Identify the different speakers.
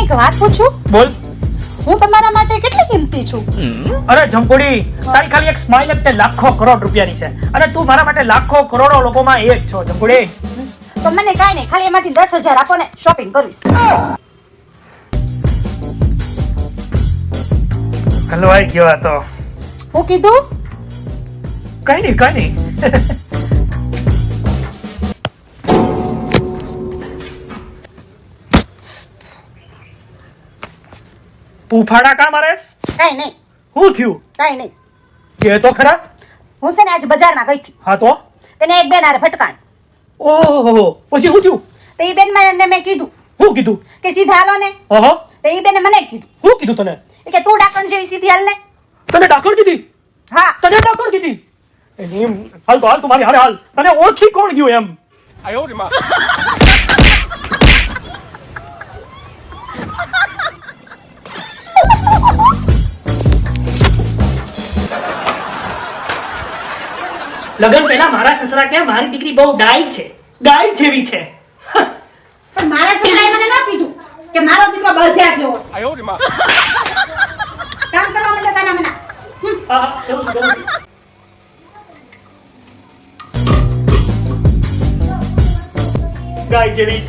Speaker 1: એક વાત પૂછું?
Speaker 2: બોલ.
Speaker 1: હું તમારા માટે કેટલી કિંમતી છું?
Speaker 2: અરે જંપુડી, તારી ખાલી એક સ્માઈલ જ તે લાખો કરોડ રૂપિયાની છે અને તું મારા માટે લાખો કરોડો લોકોમાં એક છો જંપુડી.
Speaker 1: તો મને કાંઈ નહીં, ખાલી એમાંથી 10,000 આપો ને, શોપિંગ કરીશ.
Speaker 2: હલવાઈ ગયો આ તો.
Speaker 1: હું કીધું?
Speaker 2: કઈ નહીં. ઉફાડા કા મારેસ?
Speaker 1: કાંઈ નહીં,
Speaker 2: શું થયું?
Speaker 1: કાંઈ નહીં.
Speaker 2: કે તો ખરા.
Speaker 1: હું છે ને આજ બજારમાં ગઈ હતી.
Speaker 2: હા તો
Speaker 1: તેને એક બેન હારે ભટકાણ.
Speaker 2: ઓહો, પછી શું થયું?
Speaker 1: તો એ બેન મને મેં કીધું
Speaker 2: શું કીધું?
Speaker 1: કે સીધા હાલો ને.
Speaker 2: ઓહો,
Speaker 1: તો એ બેને મને કીધું
Speaker 2: શું કીધું તને?
Speaker 1: કે તું ડાકણ જેવી સીધી હાલ ને.
Speaker 2: તને ડાકણ કીધી?
Speaker 1: હા.
Speaker 2: તને ડાકણ કીધી? એની હાલ તો હાલ તું મારી હારે હાલ. તને ઓળખી કોણ ગયું એમ? લગન પહેલા મારા સસરા કે મારી દીકરી બહુ ડાઈ છે, ગાય જેવી છે.
Speaker 1: પણ મારા સસરાએ મને ન કીધું કે મારો દીકરો બળધ્યા જેવો છે. કામ કરવા માંડે સાના મના.
Speaker 2: હા, એવું છે. ગાય જેવી